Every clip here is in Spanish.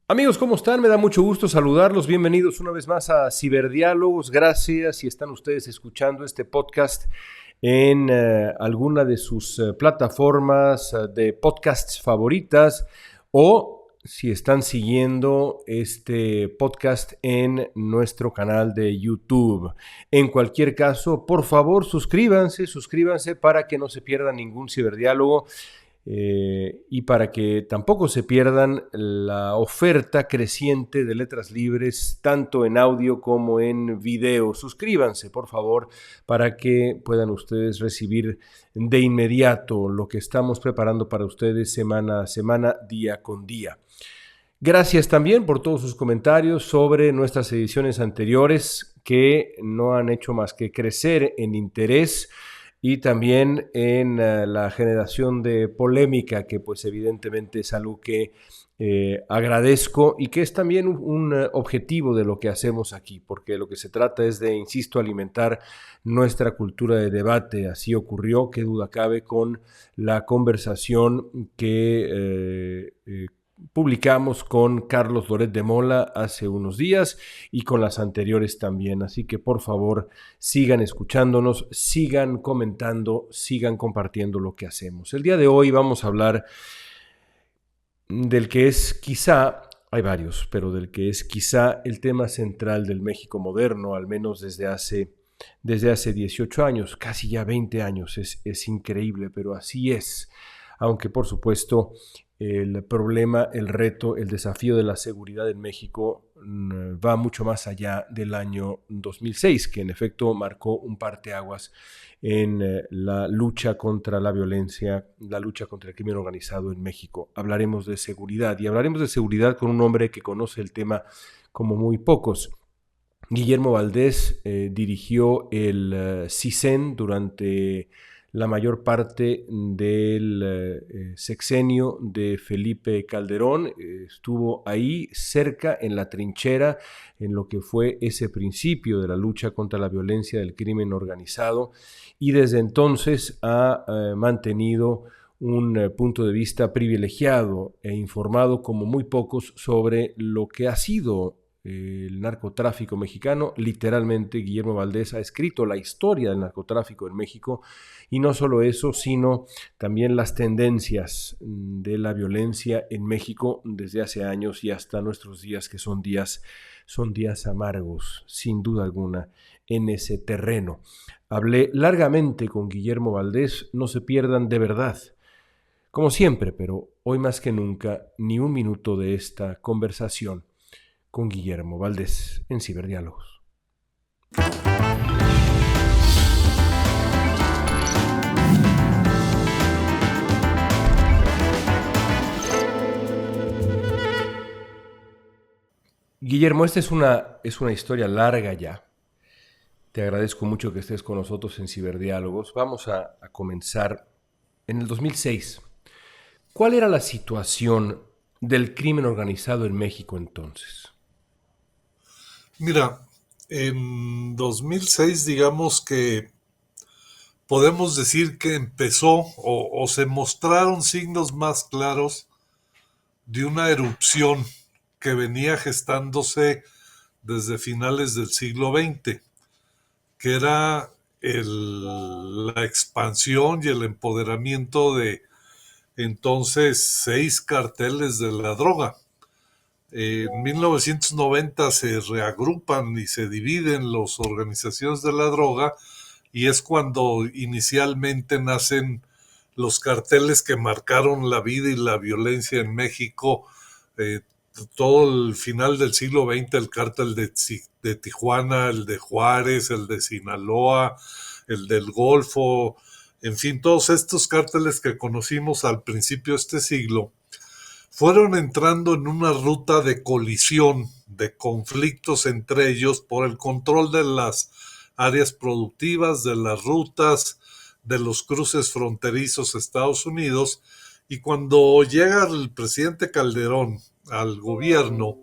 Amigos, ¿cómo están? Me da mucho gusto saludarlos. Bienvenidos una vez más a Ciberdiálogos. Gracias si están ustedes escuchando este podcast en alguna de sus plataformas de podcasts favoritas o si están siguiendo este podcast en nuestro canal de YouTube. En cualquier caso, por favor, suscríbanse para que no se pierda ningún ciberdiálogo. Y para que tampoco se pierdan la oferta creciente de letras libres, tanto en audio como en video. Suscríbanse, por favor, para que puedan ustedes recibir de inmediato lo que estamos preparando para ustedes semana a semana, día con día. Gracias también por todos sus comentarios sobre nuestras ediciones anteriores que no han hecho más que crecer en interés y también en la generación de polémica, que pues evidentemente es algo que agradezco y que es también un objetivo de lo que hacemos aquí, porque lo que se trata es de, insisto, alimentar nuestra cultura de debate. Así ocurrió, qué duda cabe, con la conversación que publicamos con Carlos Loret de Mola hace unos días y con las anteriores también. Así que por favor sigan escuchándonos, sigan comentando, sigan compartiendo lo que hacemos. El día de hoy vamos a hablar del que es quizá, hay varios, pero del que es quizá el tema central del México moderno, al menos desde hace 18 años, casi ya 20 años. Es increíble, pero así es. Aunque por supuesto el problema, el reto, el desafío de la seguridad en México va mucho más allá del año 2006, que en efecto marcó un parteaguas en la lucha contra la violencia, la lucha contra el crimen organizado en México. Hablaremos de seguridad y hablaremos de seguridad con un hombre que conoce el tema como muy pocos. Guillermo Valdés dirigió el CISEN durante la mayor parte del sexenio de Felipe Calderón. Estuvo ahí cerca, en la trinchera, en lo que fue ese principio de la lucha contra la violencia del crimen organizado, y desde entonces ha mantenido un punto de vista privilegiado e informado como muy pocos sobre lo que ha sido el narcotráfico mexicano. Literalmente, Guillermo Valdés ha escrito la historia del narcotráfico en México, y no solo eso, sino también las tendencias de la violencia en México desde hace años y hasta nuestros días, que son días amargos, sin duda alguna, en ese terreno. Hablé largamente con Guillermo Valdés. No se pierdan de verdad, como siempre, pero hoy más que nunca, ni un minuto de esta conversación con Guillermo Valdés en Ciberdiálogos. Guillermo, esta es una historia larga ya. Te agradezco mucho que estés con nosotros en Ciberdiálogos. Vamos a comenzar en el 2006. ¿Cuál era la situación del crimen organizado en México entonces? Mira, en 2006 digamos que podemos decir que empezó o se mostraron signos más claros de una erupción que venía gestándose desde finales del siglo XX, que era la expansión y el empoderamiento de entonces 6 carteles de la droga. En 1990 se reagrupan y se dividen las organizaciones de la droga, y es cuando inicialmente nacen los carteles que marcaron la vida y la violencia en México. eh, Todo el final del siglo XX, el cártel de Tijuana, el de Juárez, el de Sinaloa, el del Golfo, en fin, todos estos cárteles que conocimos al principio de este siglo fueron entrando en una ruta de colisión, de conflictos entre ellos por el control de las áreas productivas, de las rutas, de los cruces fronterizos a Estados Unidos. Y cuando llega el presidente Calderón al gobierno,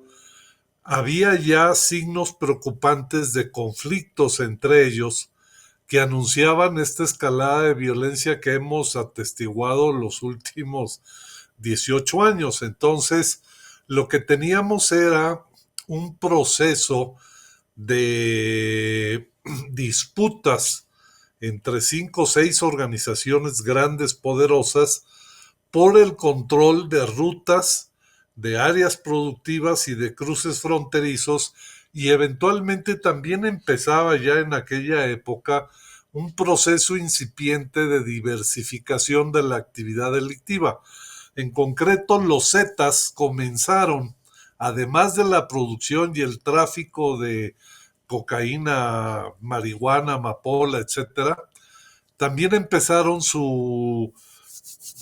había ya signos preocupantes de conflictos entre ellos que anunciaban esta escalada de violencia que hemos atestiguado los últimos 18 años. Entonces, lo que teníamos era un proceso de disputas entre 5 o 6 organizaciones grandes, poderosas, por el control de rutas, de áreas productivas y de cruces fronterizos, y eventualmente también empezaba ya en aquella época un proceso incipiente de diversificación de la actividad delictiva. En concreto, los Zetas comenzaron, además de la producción y el tráfico de cocaína, marihuana, amapola, etcétera, también empezaron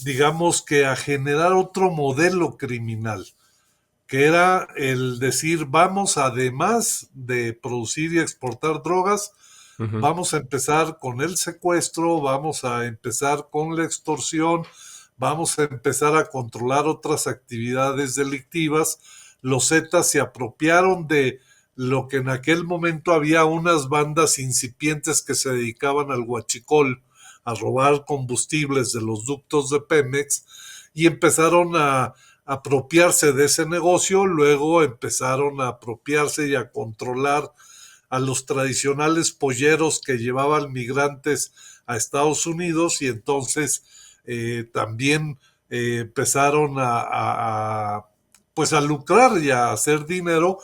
digamos que a generar otro modelo criminal, que era el decir, vamos, además de producir y exportar drogas, Ujú. vamos a empezar con el secuestro, vamos a empezar con la extorsión, vamos a empezar a controlar otras actividades delictivas. Los Zetas se apropiaron de lo que en aquel momento había unas bandas incipientes que se dedicaban al huachicol, a robar combustibles de los ductos de Pemex, y empezaron a apropiarse de ese negocio, luego empezaron a apropiarse y a controlar a los tradicionales polleros que llevaban migrantes a Estados Unidos, y entonces también empezaron pues a lucrar y a hacer dinero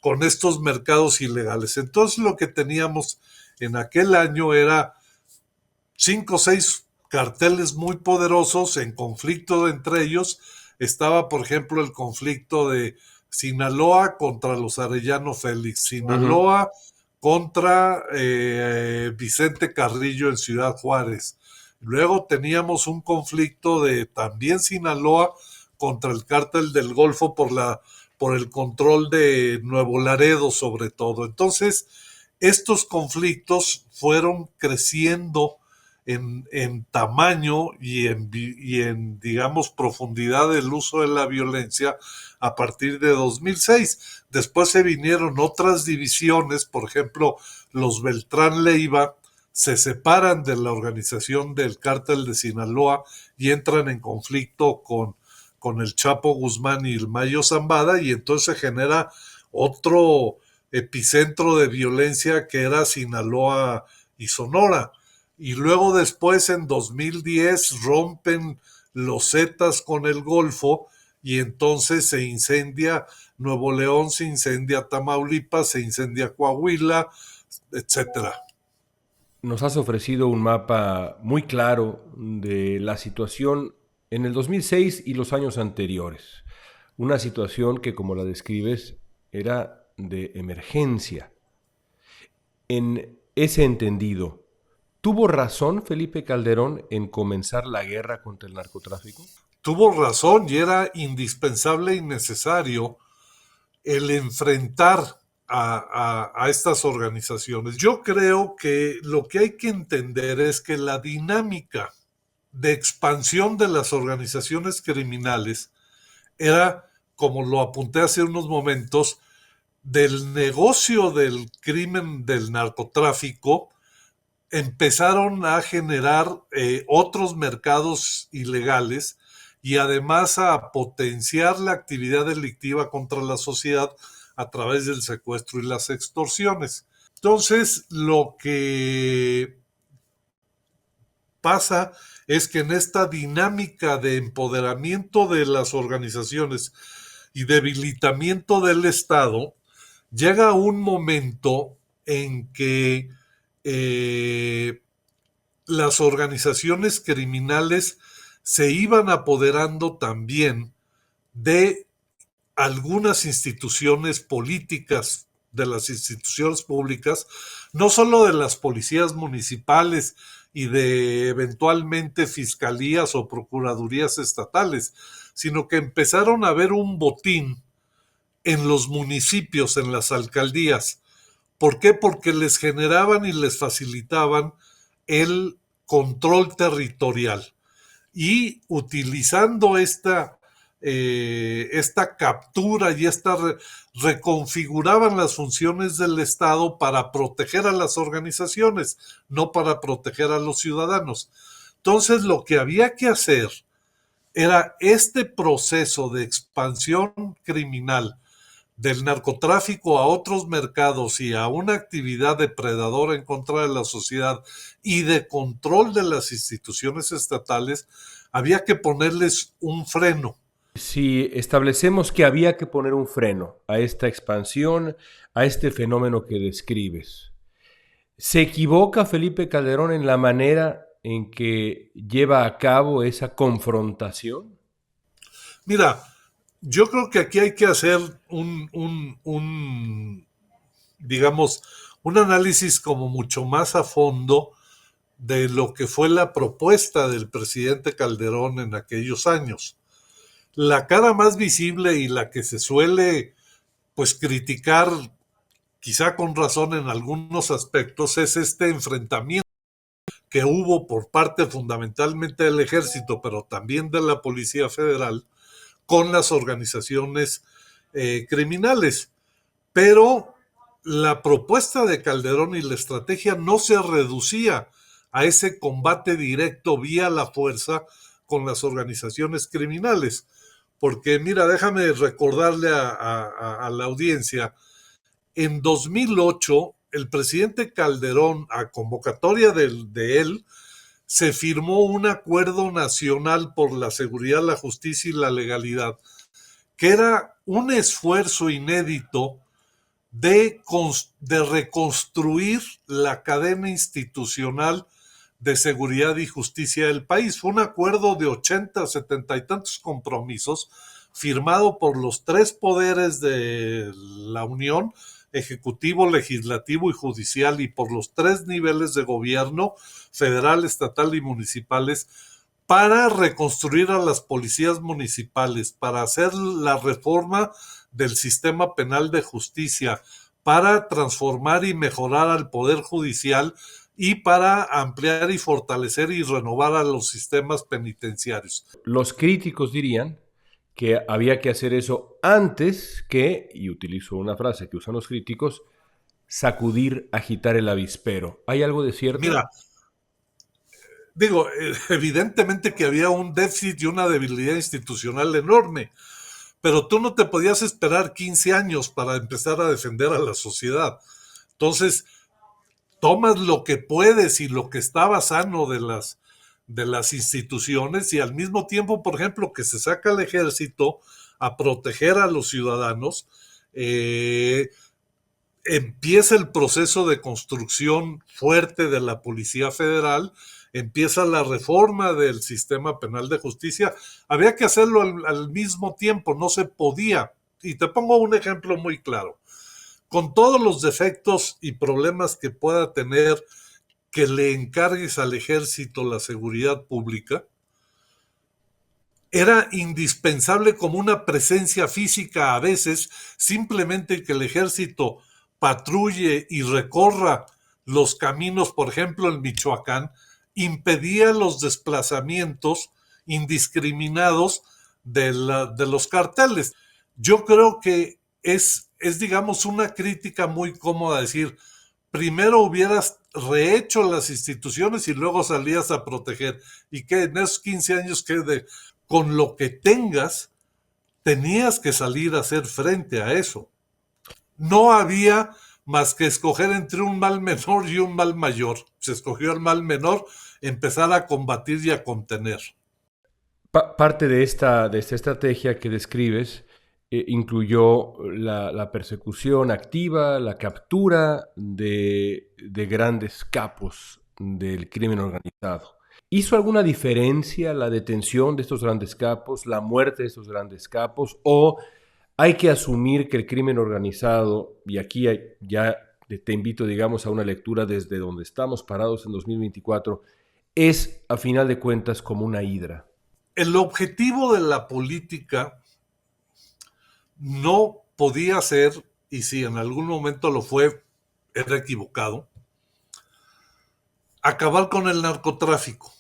con estos mercados ilegales. Entonces lo que teníamos en aquel año era 5 o 6 carteles muy poderosos en conflicto entre ellos. Estaba, por ejemplo, el conflicto de Sinaloa contra los Arellano Félix, Ujú. Sinaloa contra Vicente Carrillo en Ciudad Juárez. Luego teníamos un conflicto de también Sinaloa contra el cártel del Golfo por el control de Nuevo Laredo sobre todo. Entonces, estos conflictos fueron creciendo en tamaño digamos, profundidad del uso de la violencia a partir de 2006. Después se vinieron otras divisiones, por ejemplo, los Beltrán Leiva se separan de la organización del cártel de Sinaloa y entran en conflicto con el Chapo Guzmán y el Mayo Zambada, y entonces se genera otro epicentro de violencia que era Sinaloa y Sonora. Y luego después en 2010 rompen los Zetas con el Golfo, y entonces se incendia Nuevo León, se incendia Tamaulipas, se incendia Coahuila, etcétera. Nos has ofrecido un mapa muy claro de la situación en el 2006 y los años anteriores. Una situación que, como la describes, era de emergencia. En ese entendido, ¿tuvo razón Felipe Calderón en comenzar la guerra contra el narcotráfico? Tuvo razón, y era indispensable y necesario el enfrentar a estas organizaciones. Yo creo que lo que hay que entender es que la dinámica de expansión de las organizaciones criminales era, como lo apunté hace unos momentos, del negocio del crimen del narcotráfico empezaron a generar otros mercados ilegales, y además a potenciar la actividad delictiva contra la sociedad a través del secuestro y las extorsiones. Entonces, lo que pasa es que en esta dinámica de empoderamiento de las organizaciones y debilitamiento del Estado, llega un momento en que las organizaciones criminales se iban apoderando también de algunas instituciones políticas, de las instituciones públicas, no solo de las policías municipales y de eventualmente fiscalías o procuradurías estatales, sino que empezaron a haber un botín en los municipios, en las alcaldías. ¿Por qué? Porque les generaban y les facilitaban el control territorial. Y utilizando esta captura y reconfiguraban las funciones del Estado para proteger a las organizaciones, no para proteger a los ciudadanos. Entonces, lo que había que hacer era este proceso de expansión criminal del narcotráfico a otros mercados y a una actividad depredadora en contra de la sociedad y de control de las instituciones estatales, había que ponerles un freno. Si establecemos que había que poner un freno a esta expansión, a este fenómeno que describes, ¿se equivoca Felipe Calderón en la manera en que lleva a cabo esa confrontación? Mira, yo creo que aquí hay que hacer digamos, un análisis como mucho más a fondo de lo que fue la propuesta del presidente Calderón en aquellos años. La cara más visible y la que se suele pues criticar, quizá con razón en algunos aspectos, es este enfrentamiento que hubo por parte fundamentalmente del ejército, pero también de la Policía Federal, con las organizaciones criminales. Pero la propuesta de Calderón y la estrategia no se reducía a ese combate directo vía la fuerza con las organizaciones criminales. Porque mira, déjame recordarle a la audiencia, en 2008 el presidente Calderón, a convocatoria de él, se firmó un acuerdo nacional por la seguridad, la justicia y la legalidad, que era un esfuerzo inédito de reconstruir la cadena institucional de seguridad y justicia del país. Fue un acuerdo de 80, 70 y tantos compromisos firmado por los tres poderes de la Unión, ejecutivo, legislativo y judicial, y por los tres niveles de gobierno, federal, estatal y municipales, para reconstruir a las policías municipales, para hacer la reforma del sistema penal de justicia, para transformar y mejorar al Poder Judicial y para ampliar y fortalecer y renovar a los sistemas penitenciarios. Los críticos dirían que había que hacer eso antes que, y utilizo una frase que usan los críticos, sacudir, agitar el avispero. ¿Hay algo de cierto? Mira, digo, evidentemente que había un déficit y una debilidad institucional enorme, pero tú no te podías esperar 15 años para empezar a defender a la sociedad. Entonces, tomas lo que puedes y lo que estaba sano de las instituciones, y al mismo tiempo, por ejemplo, que se saca el ejército a proteger a los ciudadanos, empieza el proceso de construcción fuerte de la Policía Federal, empieza la reforma del sistema penal de justicia. Había que hacerlo al mismo tiempo, no se podía. Y te pongo un ejemplo muy claro. Con todos los defectos y problemas que pueda tener que le encargues al ejército la seguridad pública, era indispensable como una presencia física a veces, simplemente que el ejército patrulle y recorra los caminos, por ejemplo en Michoacán, impedía los desplazamientos indiscriminados de los carteles. Yo creo que digamos, una crítica muy cómoda decir, primero hubieras rehecho las instituciones y luego salías a proteger. Y que en esos 15 años con lo que tengas, tenías que salir a hacer frente a eso. No había más que escoger entre un mal menor y un mal mayor. Se escogió el mal menor, empezar a combatir y a contener. Parte de esta estrategia que describes incluyó la persecución activa, la captura de grandes capos del crimen organizado. ¿Hizo alguna diferencia la detención de estos grandes capos, la muerte de estos grandes capos, o hay que asumir que el crimen organizado, y aquí ya te invito, digamos, a una lectura desde donde estamos parados en 2024, es, a final de cuentas, como una hidra? El objetivo de la política no podía ser, y si en algún momento lo fue, era equivocado, acabar con el narcotráfico.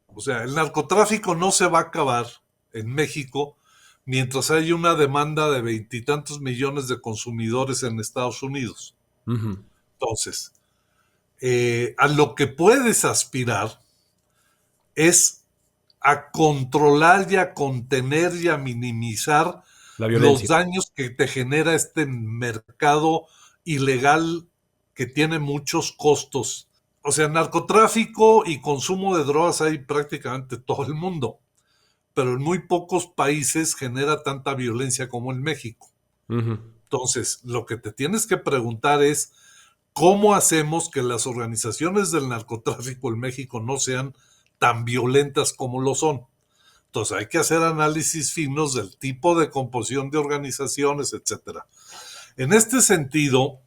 O sea, el narcotráfico no se va a acabar en México mientras haya una demanda de 20 y tantos millones de consumidores en Estados Unidos. Uh-huh. Entonces, a lo que puedes aspirar es a controlar y a contener y a minimizar La los violencia. daños que te genera este mercado ilegal que tiene muchos costos. O sea, narcotráfico y consumo de drogas hay prácticamente todo el mundo, pero en muy pocos países genera tanta violencia como en México. Ujú. Entonces, lo que te tienes que preguntar es, ¿cómo hacemos que las organizaciones del narcotráfico en México no sean tan violentas como lo son? Entonces hay que hacer análisis finos del tipo de composición de organizaciones, etcétera. En este sentido,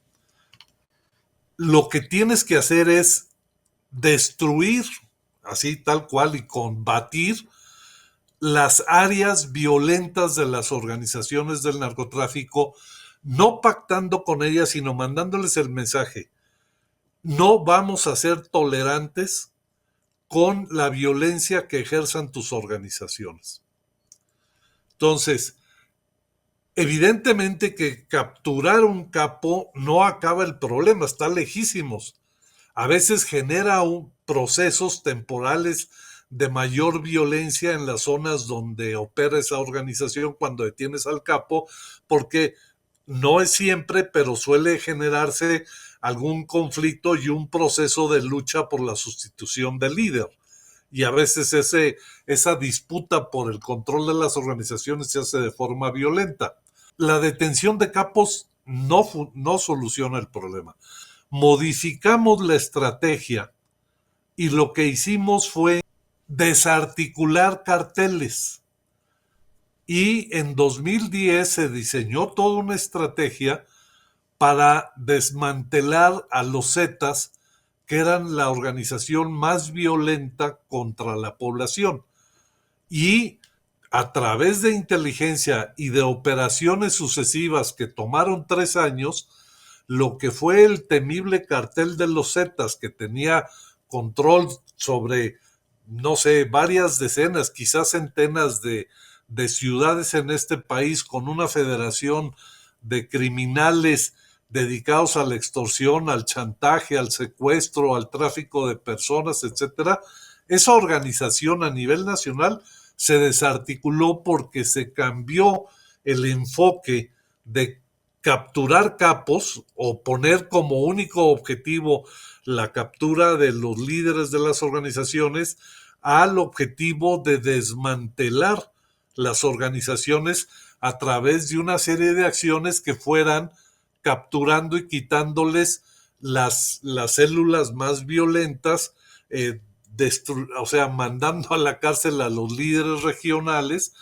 lo que tienes que hacer es destruir, así tal cual, y combatir las áreas violentas de las organizaciones del narcotráfico, no pactando con ellas, sino mandándoles el mensaje: no vamos a ser tolerantes con la violencia que ejerzan tus organizaciones. Entonces, evidentemente que capturar un capo no acaba el problema, está lejísimos. A veces genera procesos temporales de mayor violencia en las zonas donde opera esa organización cuando detienes al capo, porque no es siempre, pero suele generarse algún conflicto y un proceso de lucha por la sustitución del líder. Y a veces esa disputa por el control de las organizaciones se hace de forma violenta. La detención de capos no soluciona el problema. Modificamos la estrategia y lo que hicimos fue desarticular carteles. Y en 2010 se diseñó toda una estrategia para desmantelar a los Zetas, que eran la organización más violenta contra la población. Y a través de inteligencia y de operaciones sucesivas que tomaron 3 años, lo que fue el temible cartel de los Zetas, que tenía control sobre, no sé, varias decenas, quizás centenas de ciudades en este país, con una federación de criminales dedicados a la extorsión, al chantaje, al secuestro, al tráfico de personas, etcétera. Esa organización a nivel nacional se desarticuló porque se cambió el enfoque de capturar capos o poner como único objetivo la captura de los líderes de las organizaciones al objetivo de desmantelar las organizaciones a través de una serie de acciones que fueran capturando y quitándoles las células más violentas, o sea, mandando a la cárcel a los líderes regionales.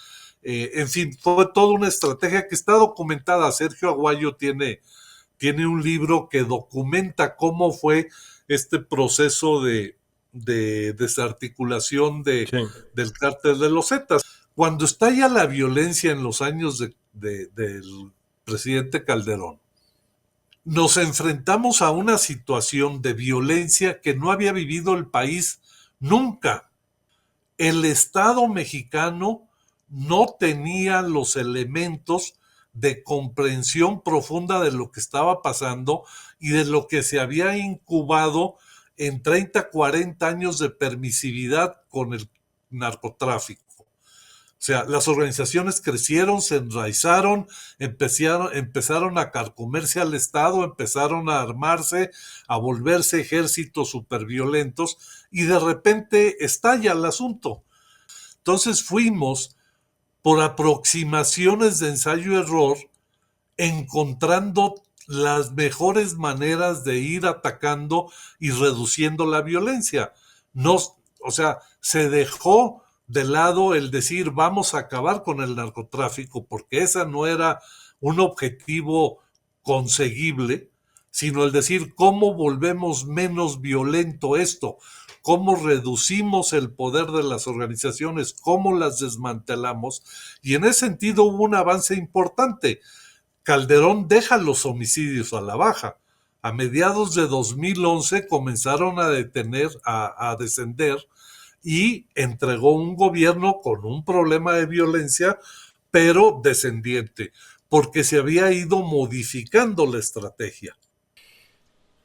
En fin, fue toda una estrategia que está documentada. Sergio Aguayo tiene un libro que documenta cómo fue este proceso de desarticulación Sí. del cártel de los Zetas. Cuando estalla la violencia en los años del presidente Calderón, nos enfrentamos a una situación de violencia que no había vivido el país nunca. El Estado mexicano no tenía los elementos de comprensión profunda de lo que estaba pasando y de lo que se había incubado en 30, 40 años de permisividad con el narcotráfico. O sea, las organizaciones crecieron, se enraizaron, empezaron a carcomerse al Estado, empezaron a armarse, a volverse ejércitos superviolentos, y de repente estalla el asunto. Entonces fuimos por aproximaciones de ensayo-error, encontrando las mejores maneras de ir atacando y reduciendo la violencia. O sea, se dejó de lado el decir vamos a acabar con el narcotráfico, porque esa no era un objetivo conseguible, sino el decir cómo volvemos menos violento esto, cómo reducimos el poder de las organizaciones, cómo las desmantelamos, y en ese sentido hubo un avance importante. Calderón deja los homicidios a la baja. A mediados de 2011 comenzaron a descender, y entregó un gobierno con un problema de violencia, pero descendiente, porque se había ido modificando la estrategia.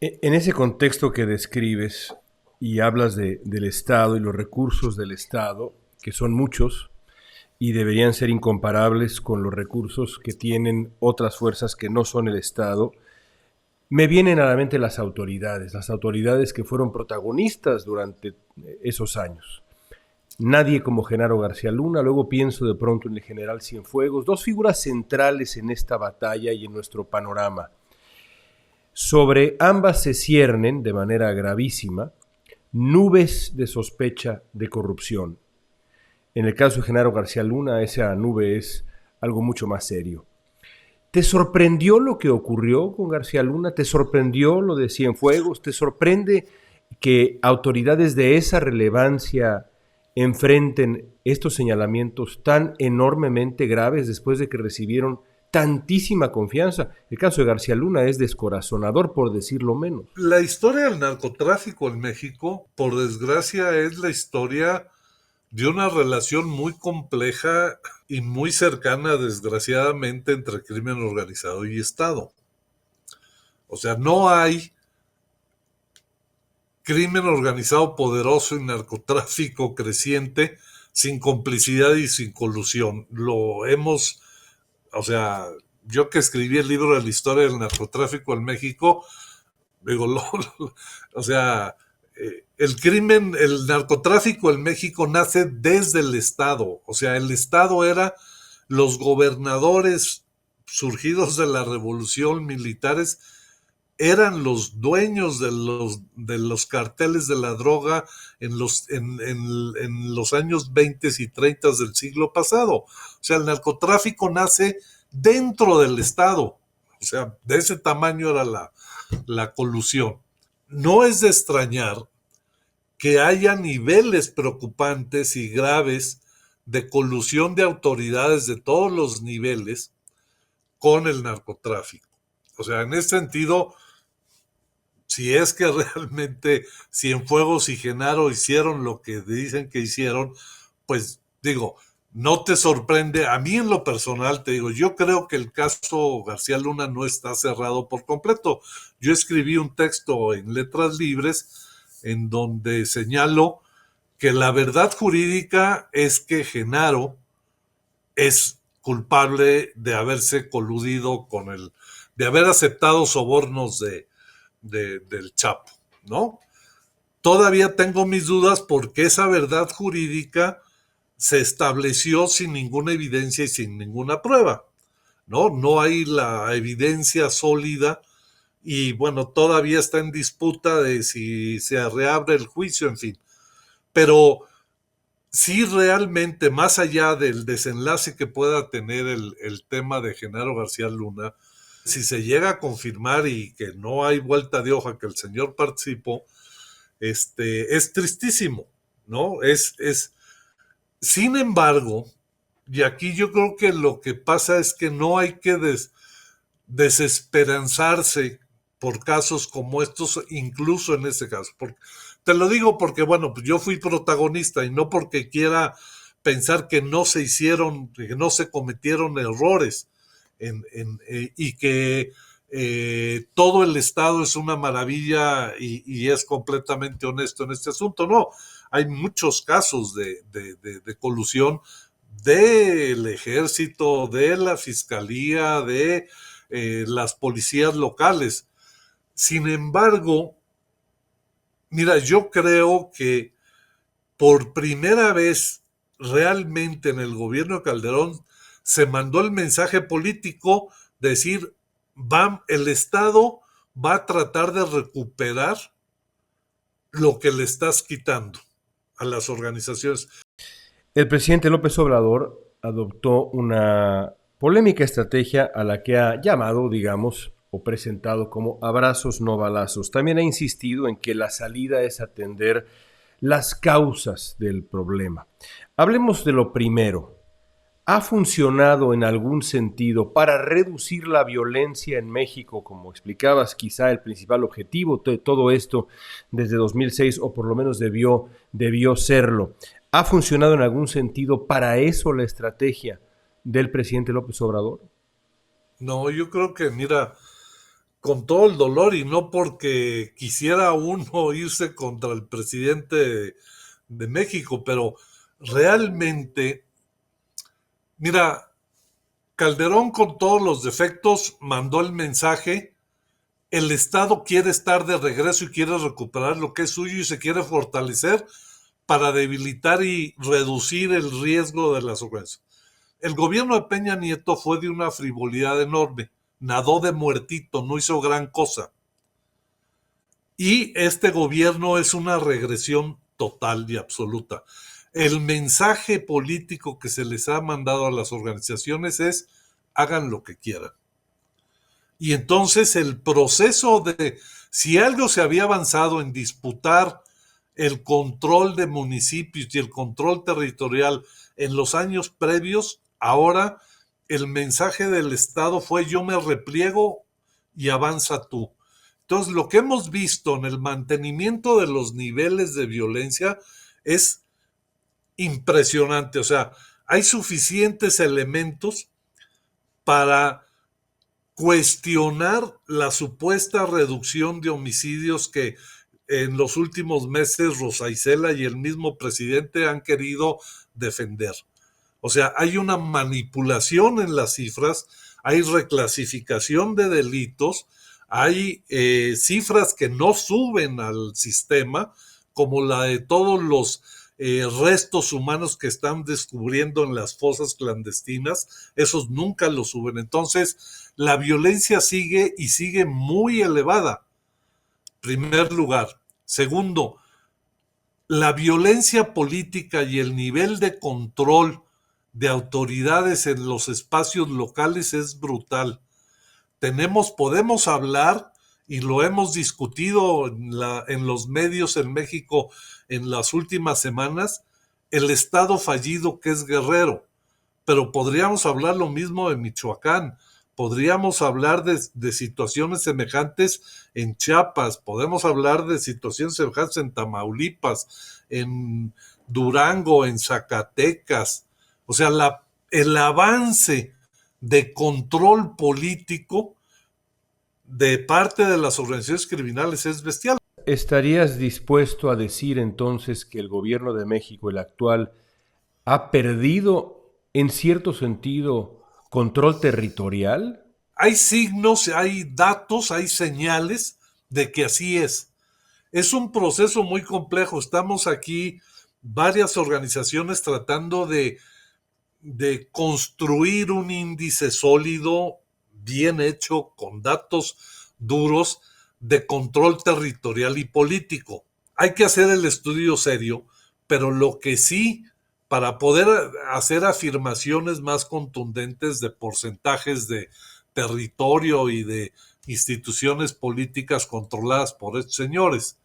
En ese contexto que describes y hablas del Estado y los recursos del Estado, que son muchos y deberían ser incomparables con los recursos que tienen otras fuerzas que no son el Estado, me vienen a la mente las autoridades que fueron protagonistas durante esos años. Nadie como Genaro García Luna, luego pienso de pronto en el general Cienfuegos, dos figuras centrales en esta batalla y en nuestro panorama. Sobre ambas se ciernen, de manera gravísima, nubes de sospecha de corrupción. En el caso de Genaro García Luna, esa nube es algo mucho más serio. ¿Te sorprendió lo que ocurrió con García Luna? ¿Te sorprendió lo de Cienfuegos? ¿Te sorprende que autoridades de esa relevancia enfrenten estos señalamientos tan enormemente graves después de que recibieron tantísima confianza? El caso de García Luna es descorazonador, por decirlo menos. La historia del narcotráfico en México, por desgracia, es la historia de una relación muy compleja y muy cercana, desgraciadamente, entre crimen organizado y Estado. O sea, no hay crimen organizado poderoso y narcotráfico creciente sin complicidad y sin colusión. Lo hemos, o sea, yo que escribí el libro de la historia del narcotráfico en México, digo, o sea, el narcotráfico en México nace desde el Estado. O sea, el Estado era los gobernadores surgidos de la revolución militares, eran los dueños de los carteles de la droga en los años 20 y 30 del siglo pasado. O sea, el narcotráfico nace dentro del Estado. O sea, de ese tamaño era la colusión. No es de extrañar que haya niveles preocupantes y graves de colusión de autoridades de todos los niveles con el narcotráfico. O sea, en ese sentido, si es que realmente Cienfuegos y Genaro hicieron lo que dicen que hicieron, pues digo, no te sorprende. A mí en lo personal te digo, yo creo que el caso García Luna no está cerrado por completo. Yo escribí un texto en Letras Libres en donde señalo que la verdad jurídica es que Genaro es culpable de haberse coludido de haber aceptado sobornos del Chapo, ¿no? Todavía tengo mis dudas porque esa verdad jurídica se estableció sin ninguna evidencia y sin ninguna prueba, ¿no? No hay la evidencia sólida y bueno, todavía está en disputa de si se reabre el juicio, en fin. Pero sí realmente, más allá del desenlace que pueda tener el tema de Genaro García Luna, si se llega a confirmar y que no hay vuelta de hoja que el señor participó, es tristísimo, ¿no? Sin embargo, y aquí yo creo que lo que pasa es que no hay que desesperanzarse por casos como estos, incluso en este caso. Te lo digo porque, bueno, pues yo fui protagonista y no porque quiera pensar que no se hicieron, que no se cometieron errores y que todo el Estado es una maravilla y es completamente honesto en este asunto. No, hay muchos casos de colusión del ejército, de la fiscalía, de las policías locales. Sin embargo, mira, yo creo que por primera vez realmente en el gobierno de Calderón se mandó el mensaje político de decir, el Estado va a tratar de recuperar lo que le estás quitando a las organizaciones. El presidente López Obrador adoptó una polémica estrategia a la que ha llamado, digamos, o presentado como abrazos no balazos. También ha insistido en que la salida es atender las causas del problema. Hablemos de lo primero. ¿Ha funcionado en algún sentido para reducir la violencia en México? Como explicabas, quizá el principal objetivo de todo esto desde 2006, o por lo menos debió serlo. ¿Ha funcionado en algún sentido para eso la estrategia del presidente López Obrador? No, yo creo que, mira, con todo el dolor y no porque quisiera uno irse contra el presidente de México, pero realmente, mira, Calderón con todos los defectos mandó el mensaje: el Estado quiere estar de regreso y quiere recuperar lo que es suyo y se quiere fortalecer para debilitar y reducir el riesgo de las organizaciones. El gobierno de Peña Nieto fue de una frivolidad enorme, nadó de muertito, no hizo gran cosa. Y este gobierno es una regresión total y absoluta. El mensaje político que se les ha mandado a las organizaciones es: hagan lo que quieran. Y entonces el proceso de, si algo se había avanzado en disputar el control de municipios y el control territorial en los años previos, ahora el mensaje del Estado fue: yo me repliego y avanza tú. Entonces, lo que hemos visto en el mantenimiento de los niveles de violencia es impresionante. O sea, hay suficientes elementos para cuestionar la supuesta reducción de homicidios que en los últimos meses Rosa Isela y el mismo presidente han querido defender. O sea, hay una manipulación en las cifras, hay reclasificación de delitos, hay cifras que no suben al sistema, como la de todos los restos humanos que están descubriendo en las fosas clandestinas, esos nunca los suben. Entonces, la violencia sigue y sigue muy elevada, primer lugar. Segundo, la violencia política y el nivel de control de autoridades en los espacios locales es brutal. Podemos hablar, y lo hemos discutido en los medios en México en las últimas semanas, el estado fallido que es Guerrero, pero podríamos hablar lo mismo de Michoacán, podríamos hablar de situaciones semejantes en Chiapas, podemos hablar de situaciones semejantes en Tamaulipas, en Durango, en Zacatecas. O sea, el avance de control político de parte de las organizaciones criminales es bestial. ¿Estarías dispuesto a decir entonces que el gobierno de México, el actual, ha perdido en cierto sentido control territorial? Hay signos, hay datos, hay señales de que así es. Es un proceso muy complejo. Estamos aquí varias organizaciones tratando de construir un índice sólido, bien hecho, con datos duros de control territorial y político. Hay que hacer el estudio serio, pero lo que sí, para poder hacer afirmaciones más contundentes de porcentajes de territorio y de instituciones políticas controladas por estos señores,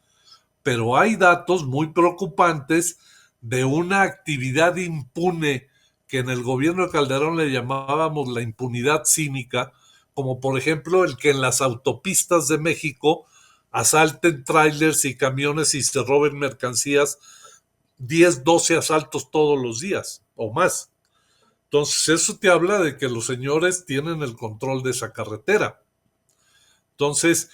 pero hay datos muy preocupantes de una actividad impune que en el gobierno de Calderón le llamábamos la impunidad cínica, como por ejemplo el que en las autopistas de México asalten trailers y camiones y se roben mercancías, 10, 12 asaltos todos los días o más. Entonces eso te habla de que los señores tienen el control de esa carretera. Entonces,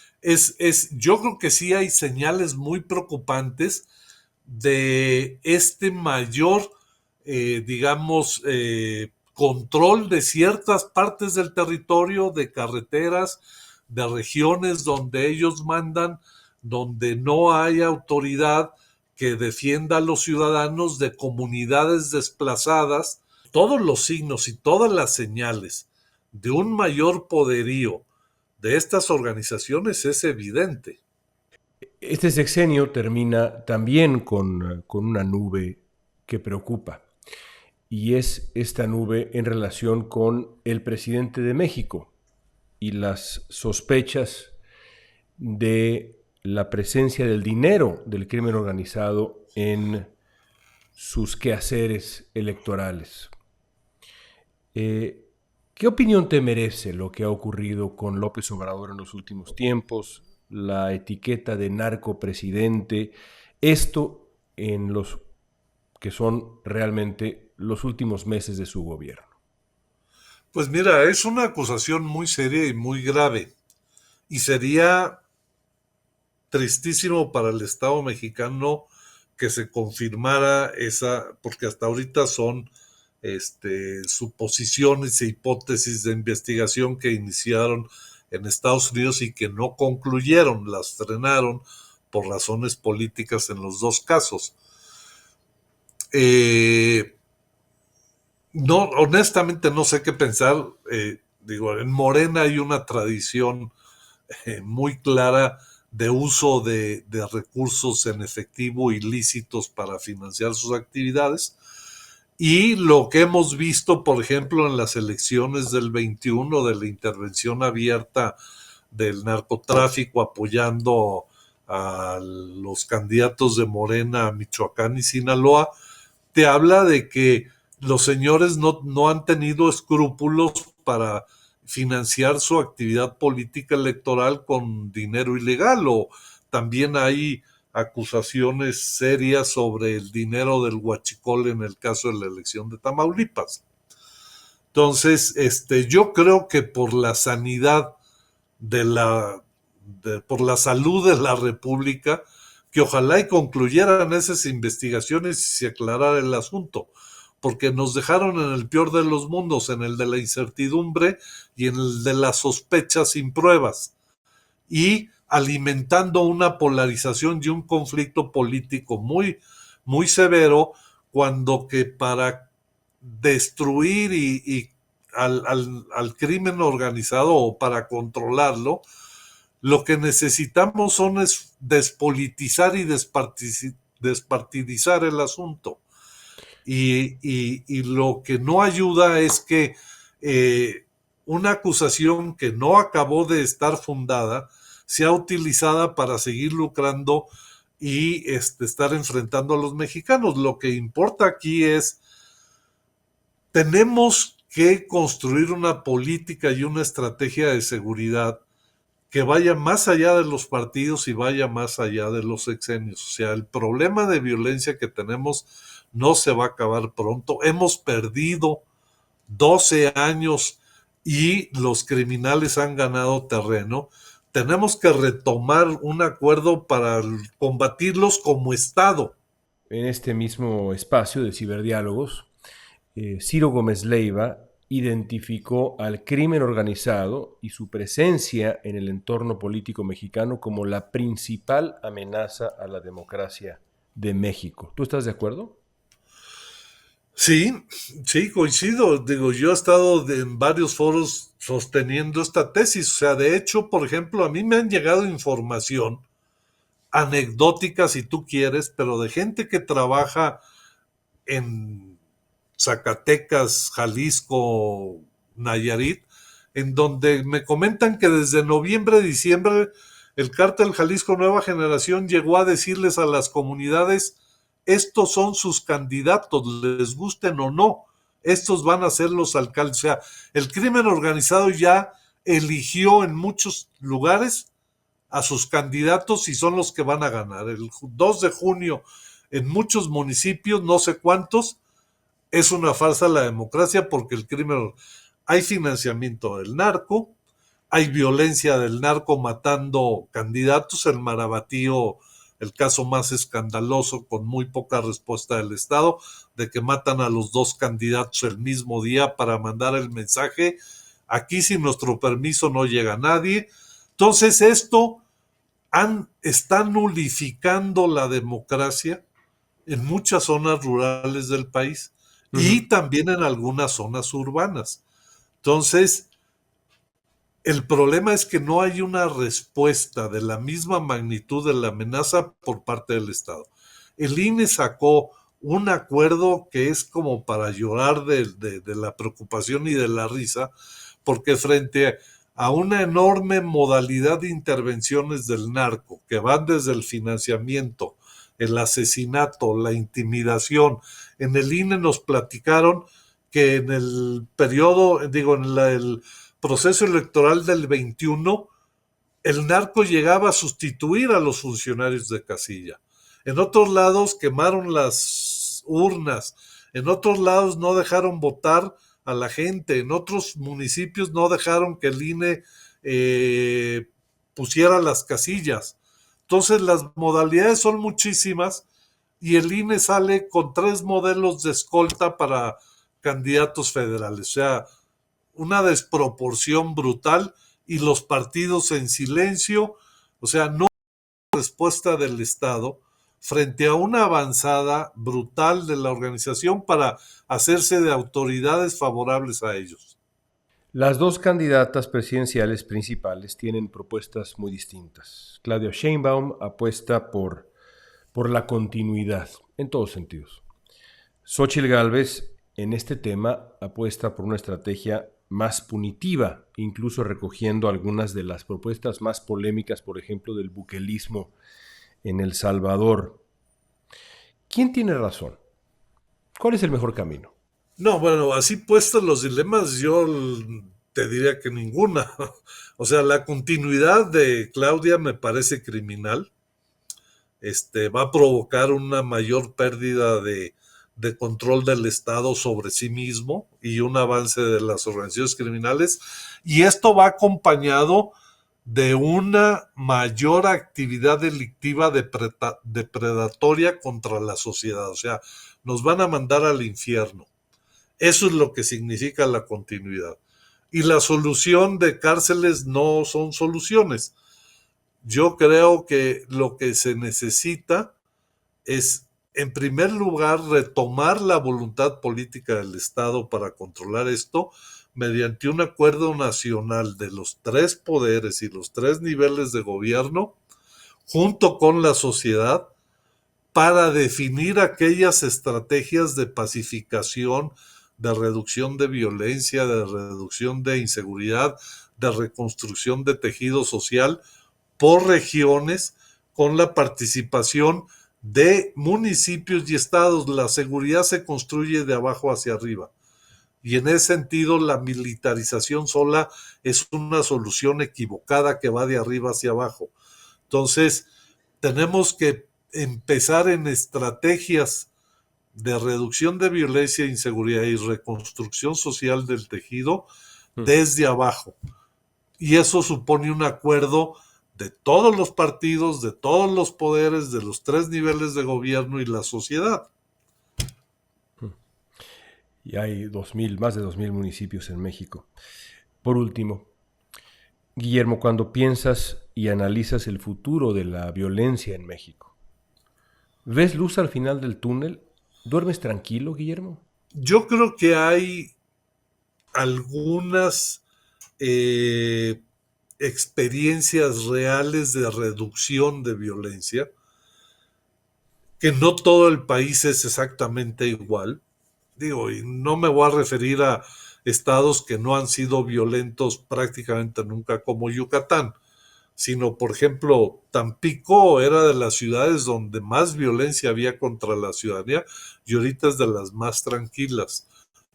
yo creo que sí hay señales muy preocupantes de este mayor, control de ciertas partes del territorio, de carreteras, de regiones donde ellos mandan, donde no hay autoridad que defienda a los ciudadanos, de comunidades desplazadas. Todos los signos y todas las señales de un mayor poderío de estas organizaciones es evidente. Este sexenio termina también con una nube que preocupa, y es esta nube en relación con el presidente de México y las sospechas de la presencia del dinero del crimen organizado en sus quehaceres electorales. ¿Qué opinión te merece lo que ha ocurrido con López Obrador en los últimos tiempos? La etiqueta de narcopresidente, esto en los que son realmente los últimos meses de su gobierno. Pues mira, es una acusación muy seria y muy grave, y sería tristísimo para el Estado mexicano que se confirmara esa, porque hasta ahorita son suposiciones e hipótesis de investigación que iniciaron en Estados Unidos y que no concluyeron, las frenaron por razones políticas en los dos casos. No, honestamente no sé qué pensar. Digo, en Morena hay una tradición muy clara de uso de recursos en efectivo ilícitos para financiar sus actividades. Y lo que hemos visto, por ejemplo, en las elecciones del 21, de la intervención abierta del narcotráfico apoyando a los candidatos de Morena a Michoacán y Sinaloa, te habla de que los señores no han tenido escrúpulos para financiar su actividad política electoral con dinero ilegal, o también hay acusaciones serias sobre el dinero del huachicol en el caso de la elección de Tamaulipas. Entonces, yo creo que por la sanidad por la salud de la República, que ojalá y concluyeran esas investigaciones y se aclarara el asunto, porque nos dejaron en el peor de los mundos, en el de la incertidumbre y en el de las sospechas sin pruebas, y alimentando una polarización y un conflicto político muy, muy severo, cuando que para destruir y al crimen organizado o para controlarlo, lo que necesitamos es despolitizar y despartidizar el asunto. Y lo que no ayuda es que una acusación que no acabó de estar fundada sea utilizada para seguir lucrando y estar enfrentando a los mexicanos. Lo que importa aquí es, tenemos que construir una política y una estrategia de seguridad que vaya más allá de los partidos y vaya más allá de los sexenios. O sea, el problema de violencia que tenemos no se va a acabar pronto. Hemos perdido 12 años y los criminales han ganado terreno. Tenemos que retomar un acuerdo para combatirlos como Estado. En este mismo espacio de ciberdiálogos, Ciro Gómez Leiva identificó al crimen organizado y su presencia en el entorno político mexicano como la principal amenaza a la democracia de México. ¿Tú estás de acuerdo? Sí, sí, coincido. Digo, yo he estado en varios foros sosteniendo esta tesis. O sea, de hecho, por ejemplo, a mí me han llegado información anecdótica, si tú quieres, pero de gente que trabaja en Zacatecas, Jalisco, Nayarit, en donde me comentan que desde noviembre, diciembre, el cártel Jalisco Nueva Generación llegó a decirles a las comunidades: estos son sus candidatos, les gusten o no, estos van a ser los alcaldes. O sea, el crimen organizado ya eligió en muchos lugares a sus candidatos y son los que van a ganar. El 2 de junio en muchos municipios, no sé cuántos, es una farsa la democracia, porque el crimen, hay financiamiento del narco, hay violencia del narco matando candidatos. El Marabatío, el caso más escandaloso, con muy poca respuesta del Estado, de que matan a los dos candidatos el mismo día para mandar el mensaje: aquí sin nuestro permiso no llega nadie. Entonces esto está nulificando la democracia en muchas zonas rurales del país y también en algunas zonas urbanas. Entonces, el problema es que no hay una respuesta de la misma magnitud de la amenaza por parte del Estado. El INE sacó un acuerdo que es como para llorar de la preocupación y de la risa, porque frente a una enorme modalidad de intervenciones del narco, que van desde el financiamiento, el asesinato, la intimidación, en el INE nos platicaron que en el periodo, digo, en el proceso electoral del 21, el narco llegaba a sustituir a los funcionarios de casilla. En otros lados quemaron las urnas, en otros lados no dejaron votar a la gente, en otros municipios no dejaron que el INE pusiera las casillas. Entonces las modalidades son muchísimas, y el INE sale con 3 modelos de escolta para candidatos federales. O sea, una desproporción brutal y los partidos en silencio. O sea, no hay respuesta del Estado frente a una avanzada brutal de la organización para hacerse de autoridades favorables a ellos. Las dos candidatas presidenciales principales tienen propuestas muy distintas. Claudia Sheinbaum apuesta por la continuidad, en todos sentidos. Xóchitl Gálvez, en este tema, apuesta por una estrategia más punitiva, incluso recogiendo algunas de las propuestas más polémicas, por ejemplo, del buquelismo en El Salvador. ¿Quién tiene razón? ¿Cuál es el mejor camino? No, bueno, así puestos los dilemas, yo te diría que ninguna. O sea, la continuidad de Claudia me parece criminal. Va a provocar una mayor pérdida de control del Estado sobre sí mismo y un avance de las organizaciones criminales. Y esto va acompañado de una mayor actividad delictiva depredatoria contra la sociedad. O sea, nos van a mandar al infierno. Eso es lo que significa la continuidad. Y la solución de cárceles no son soluciones. Yo creo que lo que se necesita es, en primer lugar, retomar la voluntad política del Estado para controlar esto mediante un acuerdo nacional de los 3 poderes y los 3 niveles de gobierno, junto con la sociedad, para definir aquellas estrategias de pacificación, de reducción de violencia, de reducción de inseguridad, de reconstrucción de tejido social por regiones, con la participación de municipios y estados. La seguridad se construye de abajo hacia arriba. Y en ese sentido, la militarización sola es una solución equivocada que va de arriba hacia abajo. Entonces, tenemos que empezar en estrategias de reducción de violencia, inseguridad y reconstrucción social del tejido desde abajo. Y eso supone un acuerdo de todos los partidos, de todos los poderes, de los 3 niveles de gobierno y la sociedad. Y hay más de 2,000 municipios en México. Por último, Guillermo, cuando piensas y analizas el futuro de la violencia en México, ¿ves luz al final del túnel? ¿Duermes tranquilo, Guillermo? Yo creo que hay algunas experiencias reales de reducción de violencia, que no todo el país es exactamente igual. Digo, y no me voy a referir a estados que no han sido violentos prácticamente nunca, como Yucatán, sino, por ejemplo, Tampico era de las ciudades donde más violencia había contra la ciudadanía y ahorita es de las más tranquilas.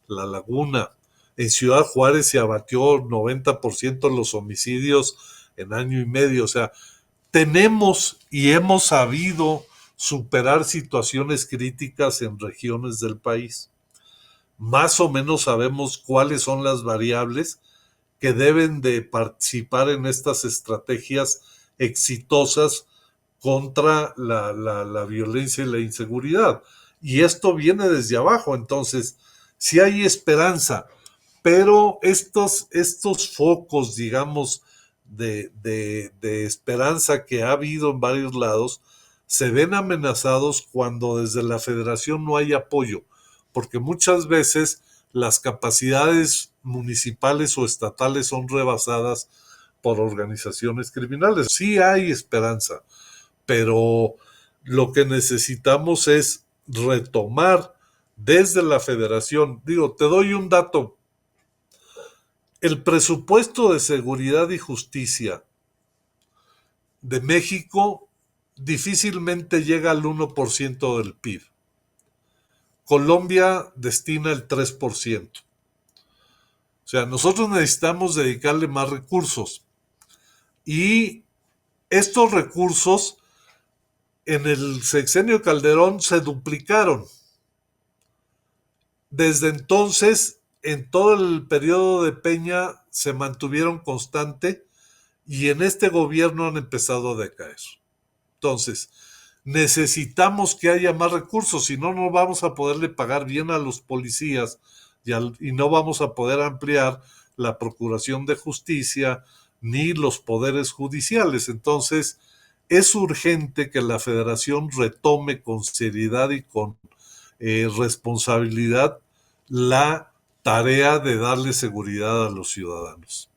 La Laguna. En Ciudad Juárez se abatió 90% de los homicidios en año y medio. O sea, tenemos y hemos sabido superar situaciones críticas en regiones del país. Más o menos sabemos cuáles son las variables que deben de participar en estas estrategias exitosas contra la violencia y la inseguridad. Y esto viene desde abajo, entonces sí hay esperanza, pero estos focos, digamos, de esperanza que ha habido en varios lados, se ven amenazados cuando desde la federación no hay apoyo, porque muchas veces las capacidades municipales o estatales son rebasadas por organizaciones criminales. Sí hay esperanza, pero lo que necesitamos es retomar desde la federación. Digo, te doy un dato. El presupuesto de seguridad y justicia de México difícilmente llega al 1% del PIB. Colombia destina el 3%. O sea, nosotros necesitamos dedicarle más recursos. Y estos recursos en el sexenio Calderón se duplicaron. Desde entonces, en todo el periodo de Peña se mantuvieron constante y en este gobierno han empezado a decaer. Entonces, necesitamos que haya más recursos, si no, no vamos a poderle pagar bien a los policías y no vamos a poder ampliar la Procuración de Justicia ni los poderes judiciales. Entonces, es urgente que la Federación retome con seriedad y con responsabilidad la tarea de darle seguridad a los ciudadanos.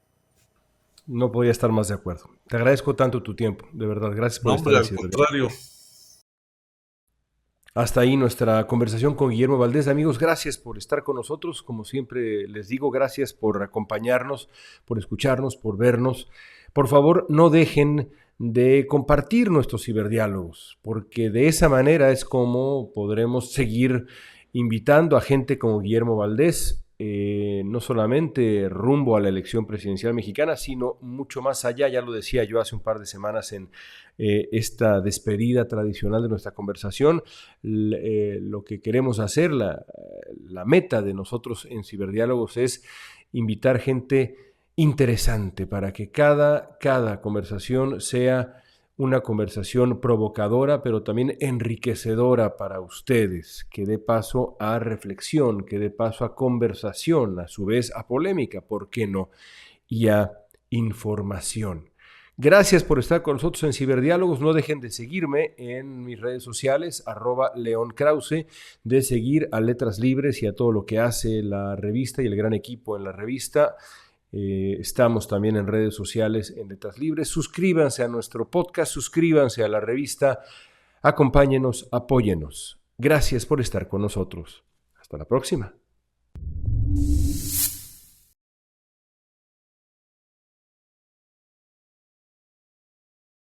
No podía estar más de acuerdo. Te agradezco tanto tu tiempo, de verdad. Gracias por estar Al aquí. contrario. Hasta ahí nuestra conversación con Guillermo Valdés. Amigos, gracias por estar con nosotros. Como siempre les digo, gracias por acompañarnos, por escucharnos, por vernos. Por favor, no dejen de compartir nuestros ciberdiálogos, porque de esa manera es como podremos seguir invitando a gente como Guillermo Valdés, no solamente rumbo a la elección presidencial mexicana, sino mucho más allá. Ya lo decía yo hace un par de semanas en esta despedida tradicional de nuestra conversación. Lo que queremos hacer, la meta de nosotros en Ciberdiálogos es invitar gente interesante para que cada conversación sea una conversación provocadora, pero también enriquecedora para ustedes, que dé paso a reflexión, que dé paso a conversación, a su vez a polémica, ¿por qué no? Y a información. Gracias por estar con nosotros en Ciberdiálogos. No dejen de seguirme en mis redes sociales, @leonkrause, de seguir a Letras Libres y a todo lo que hace la revista y el gran equipo en la revista. Estamos también en redes sociales en Letras Libres. Suscríbanse a nuestro podcast, suscríbanse a la revista, acompáñenos, apóyenos. Gracias por estar con nosotros. Hasta la próxima.